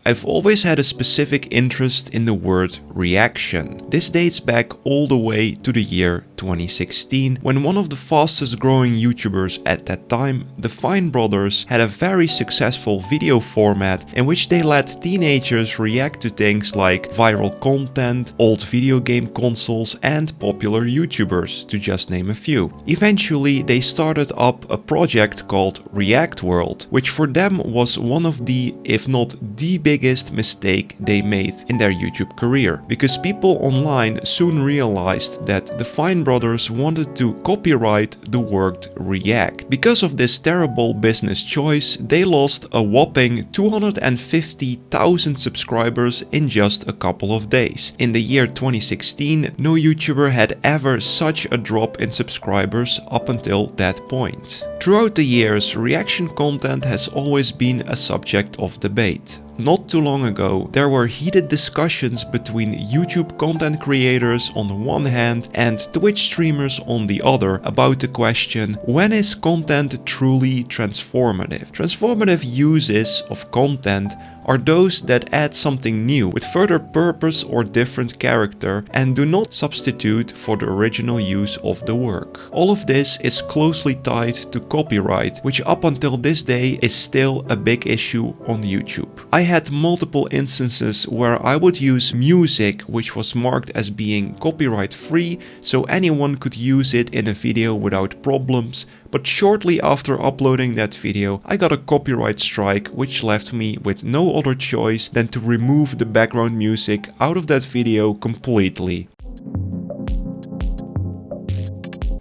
I've always had a specific interest in the word reaction. This dates back all the way to the year 2016, when one of the fastest growing YouTubers at that time, the Fine Brothers, had a very successful video format in which they let teenagers react to things like viral content, old video game consoles and popular YouTubers, to just name a few. Eventually they started up a project called React World, which for them was one of the, if not the biggest mistake they made in their YouTube career, because people online soon realized that the Fine Brothers wanted to copyright the word react. Because of this terrible business choice, they lost a whopping 250,000 subscribers in just a couple of days. In the year 2016, no YouTuber had ever such a drop in subscribers up until that point. Throughout the years, reaction content has always been a subject of debate. Not too long ago, there were heated discussions between YouTube content creators on the one hand and Twitch streamers on the other about the question, when is content truly transformative? Transformative uses of content are those that add something new with further purpose or different character and do not substitute for the original use of the work. All of this is closely tied to copyright, which up until this day is still a big issue on YouTube. I had multiple instances where I would use music which was marked as being copyright free, so anyone could use it in a video without problems, but shortly after uploading that video I got a copyright strike, which left me with no other choice than to remove the background music out of that video completely.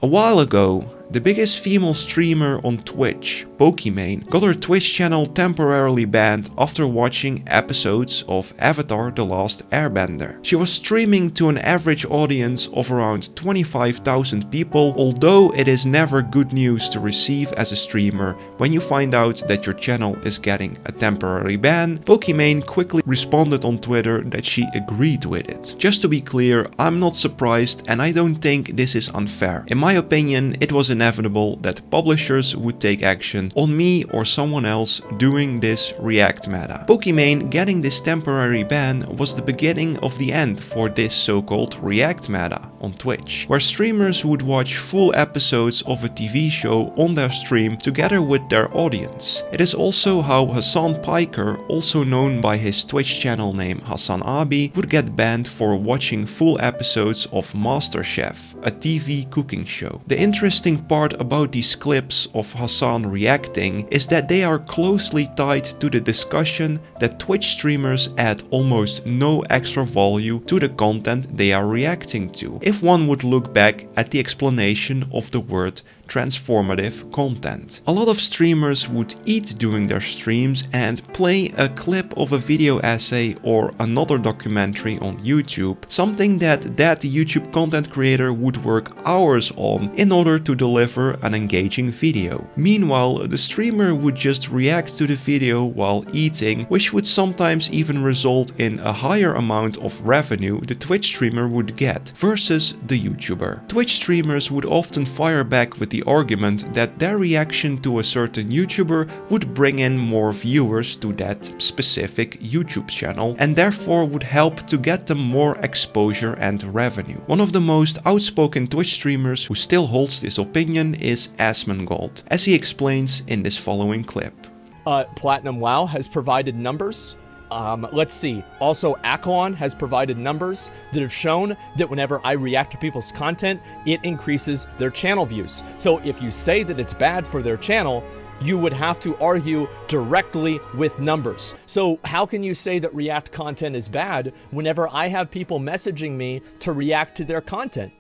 A while ago, the biggest female streamer on Twitch, Penguinz0, got her Twitch channel temporarily banned after watching episodes of Avatar: The Last Airbender. She was streaming to an average audience of around 25,000 people, although it is never good news to receive as a streamer when you find out that your channel is getting a temporary ban. Penguinz0 quickly responded on Twitter that she agreed with it. Just to be clear, I'm not surprised and I don't think this is unfair. In my opinion, it was inevitable that publishers would take action on me or someone else doing this react meta. Penguinz0 getting this temporary ban was the beginning of the end for this so-called react meta on Twitch, where streamers would watch full episodes of a TV show on their stream together with their audience. It is also how Hassan Piker, also known by his Twitch channel name Hassan Abi, would get banned for watching full episodes of MasterChef, a TV cooking show. The interesting part about these clips of Hassan reacting is that they are closely tied to the discussion that Twitch streamers add almost no extra value to the content they are reacting to, if one would look back at the explanation of the word transformative content. A lot of streamers would eat during their streams and play a clip of a video essay or another documentary on YouTube, something that YouTube content creator would work hours on in order to deliver an engaging video. Meanwhile, the streamer would just react to the video while eating, which would sometimes even result in a higher amount of revenue the Twitch streamer would get versus the YouTuber. Twitch streamers would often fire back with the argument that their reaction to a certain YouTuber would bring in more viewers to that specific YouTube channel and therefore would help to get them more exposure and revenue. One of the most outspoken Twitch streamers who still holds this opinion is Asmongold, as he explains in this following clip. Platinum WoW has provided numbers. Let's see. Also, Akalon has provided numbers that have shown that whenever I react to people's content, it increases their channel views. So if you say that it's bad for their channel, you would have to argue directly with numbers. So how can you say that react content is bad whenever I have people messaging me to react to their content?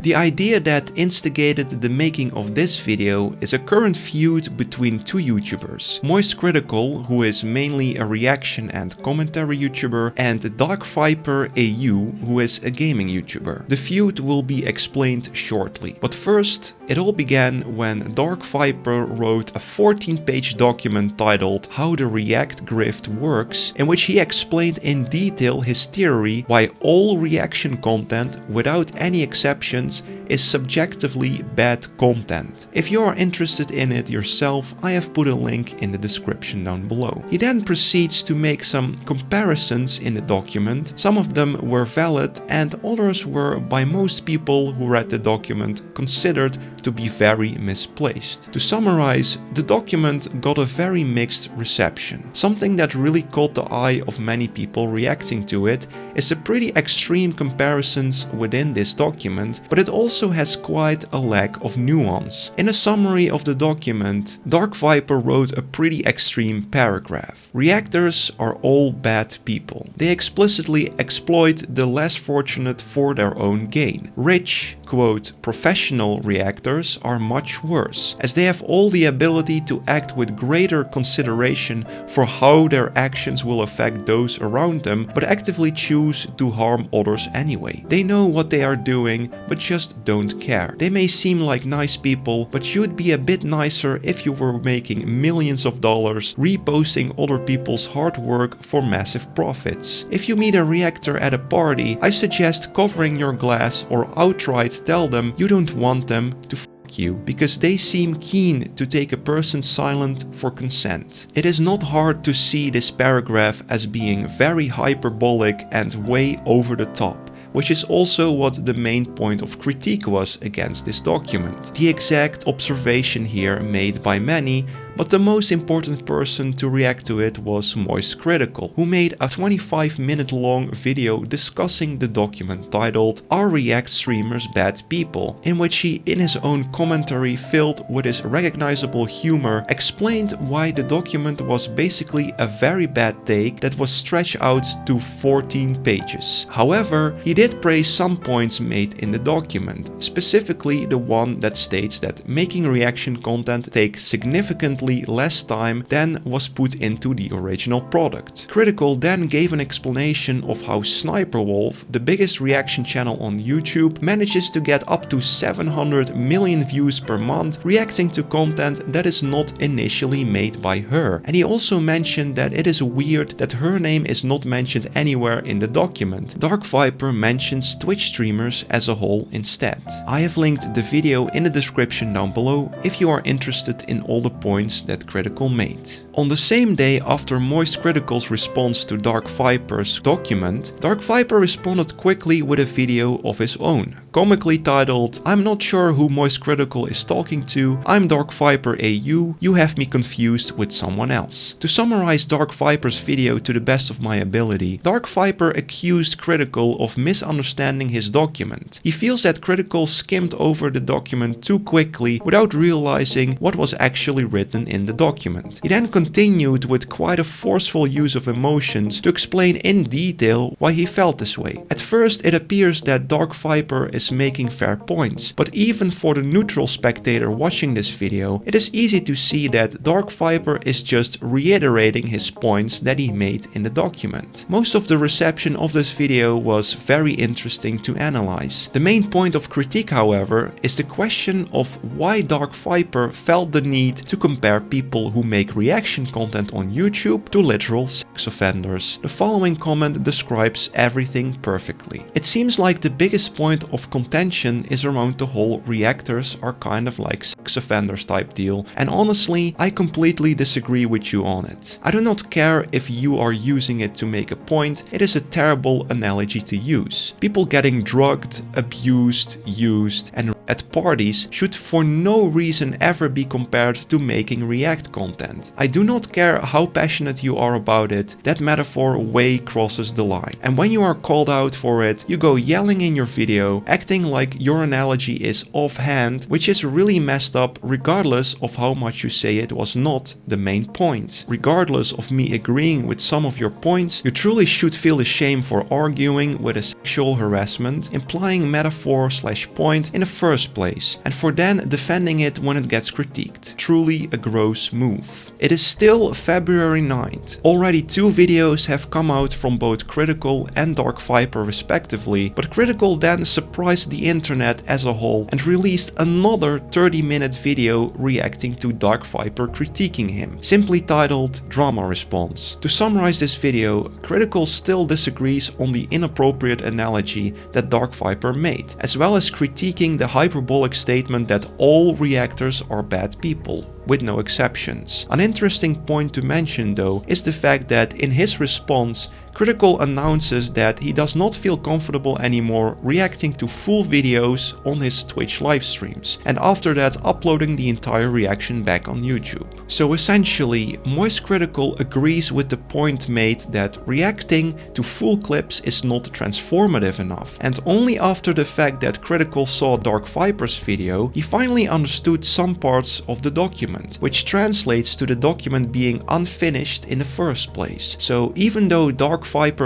The idea that instigated the making of this video is a current feud between two YouTubers, Moist Critical, who is mainly a reaction and commentary YouTuber, and DarkViperAU, who is a gaming YouTuber. The feud will be explained shortly, but first, it all began when DarkViper wrote a 14-page document titled How the React Grift Works, in which he explained in detail his theory why all reaction content, without any exceptions, documents is subjectively bad content. If you are interested in it yourself, I have put a link in the description down below. He then proceeds to make some comparisons in the document. Some of them were valid and others were by most people who read the document considered to be very misplaced. To summarize, the document got a very mixed reception. Something that really caught the eye of many people reacting to it is the pretty extreme comparisons within this document, but it also has quite a lack of nuance. In a summary of the document, DarkViper wrote a pretty extreme paragraph. Reactors are all bad people. They explicitly exploit the less fortunate for their own gain. Rich, quote, professional reactors are much worse, as they have all the ability to act with greater consideration for how their actions will affect those around them, but actively choose to harm others anyway. They know what they are doing, but just don't care. They may seem like nice people, but you'd be a bit nicer if you were making millions of dollars reposting other people's hard work for massive profits. If you meet a reactor at a party, I suggest covering your glass or outright tell them you don't want them to you, because they seem keen to take a person silent for consent. It is not hard to see this paragraph as being very hyperbolic and way over the top, which is also what the main point of critique was against this document. The exact observation here made by many, but the most important person to react to it was MoistCritical, who made a 25-minute long video discussing the document titled "Are React Streamers Bad People?", in which he, in his own commentary filled with his recognizable humor, explained why the document was basically a very bad take that was stretched out to 14 pages. However, he did praise some points made in the document, specifically the one that states that making reaction content takes significantly less time than was put into the original product. Critical then gave an explanation of how SniperWolf, the biggest reaction channel on YouTube, manages to get up to 700 million views per month reacting to content that is not initially made by her. And he also mentioned that it is weird that her name is not mentioned anywhere in the document. DarkViper mentions Twitch streamers as a whole instead. I have linked the video in the description down below if you are interested in all the points that Critical made. On the same day after MoistCritical's response to DarkViper's document, DarkViper responded quickly with a video of his own, comically titled "I'm not sure who MoistCritical is talking to, I'm DarkViperAU, you have me confused with someone else." To summarize DarkViper's video to the best of my ability, DarkViper accused Critical of misunderstanding his document. He feels that Critical skimmed over the document too quickly without realizing what was actually written in the document. He then continued with quite a forceful use of emotions to explain in detail why he felt this way. At first, it appears that DarkViper is making fair points, but even for the neutral spectator watching this video, it is easy to see that DarkViper is just reiterating his points that he made in the document. Most of the reception of this video was very interesting to analyze. The main point of critique, however, is the question of why DarkViper felt the need to compare people who make reaction content on YouTube to literal sex offenders. The following comment describes everything perfectly. It seems like the biggest point of contention is around the whole reactors are kind of like sex offenders type deal, and honestly, I completely disagree with you on it. I do not care if you are using it to make a point, it is a terrible analogy to use. People getting drugged, abused, used, and at parties should for no reason ever be compared to making React content. I do not care how passionate you are about it, that metaphor way crosses the line. And when you are called out for it, you go yelling in your video, acting like your analogy is offhand, which is really messed up regardless of how much you say it was not the main point. Regardless of me agreeing with some of your points, you truly should feel ashamed for arguing with a sexual harassment, implying metaphor/point in the first first place, and for then defending it when it gets critiqued. Truly a gross move. It is still February 9th. Already 2 videos have come out from both Critical and DarkViper respectively, but Critical then surprised the internet as a whole and released another 30-minute video reacting to DarkViper critiquing him, simply titled Drama Response. To summarize this video, Critical still disagrees on the inappropriate analogy that DarkViper made, as well as critiquing the hyperbolic statement that all reactors are bad people, with no exceptions. An interesting point to mention though is the fact that in his response, Critical announces that he does not feel comfortable anymore reacting to full videos on his Twitch live streams, and after that uploading the entire reaction back on YouTube. So essentially, Moist Critical agrees with the point made that reacting to full clips is not transformative enough, and only after the fact that Critical saw DarkViper's video, he finally understood some parts of the document, which translates to the document being unfinished in the first place. So even though DarkViper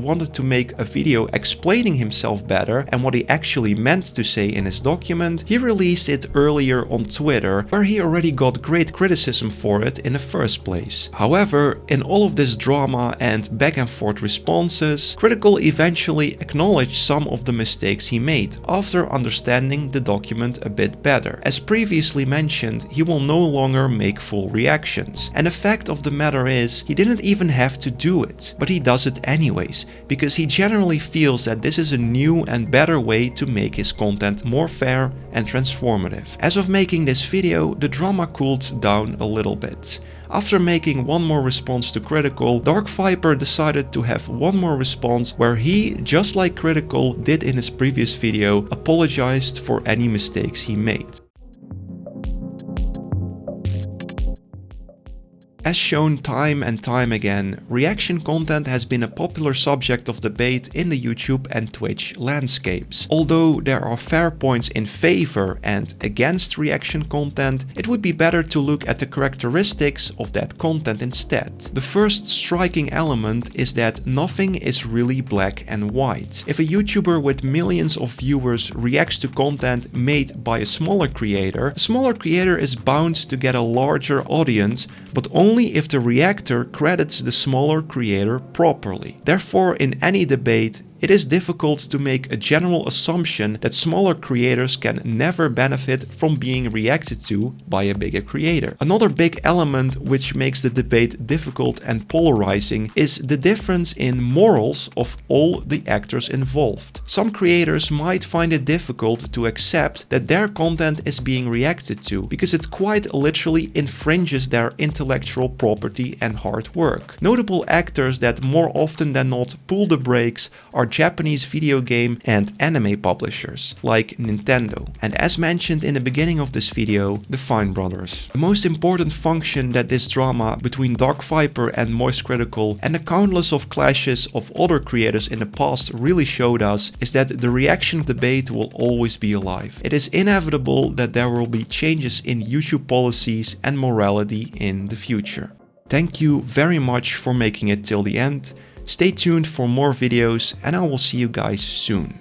wanted to make a video explaining himself better and what he actually meant to say in his document, he released it earlier on Twitter, where he already got great criticism for it in the first place. However, in all of this drama and back and forth responses, Critical eventually acknowledged some of the mistakes he made after understanding the document a bit better. As previously mentioned, he will no longer make full reactions, and the fact of the matter is, he didn't even have to do it, but he does it anyways, because he generally feels that this is a new and better way to make his content more fair and transformative. As of making this video, the drama cooled down a little bit. After making one more response to Critical, DarkViper decided to have one more response where he, just like Critical did in his previous video, apologized for any mistakes he made. As shown time and time again, reaction content has been a popular subject of debate in the YouTube and Twitch landscapes. Although there are fair points in favor and against reaction content, it would be better to look at the characteristics of that content instead. The first striking element is that nothing is really black and white. If a YouTuber with millions of viewers reacts to content made by a smaller creator is bound to get a larger audience, but only if the reactor credits the smaller creator properly. Therefore, in any debate, it is difficult to make a general assumption that smaller creators can never benefit from being reacted to by a bigger creator. Another big element which makes the debate difficult and polarizing is the difference in morals of all the actors involved. Some creators might find it difficult to accept that their content is being reacted to because it quite literally infringes their intellectual property and hard work. Notable actors that more often than not pull the brakes are Japanese video game and anime publishers like Nintendo, and as mentioned in the beginning of this video, the Fine Brothers. The most important function that this drama between DarkViper and Moist Critical and the countless of clashes of other creators in the past really showed us is that the reaction debate will always be alive. It is inevitable that there will be changes in YouTube policies and morality in the future. Thank you very much for making it till the end. Stay tuned for more videos and I will see you guys soon.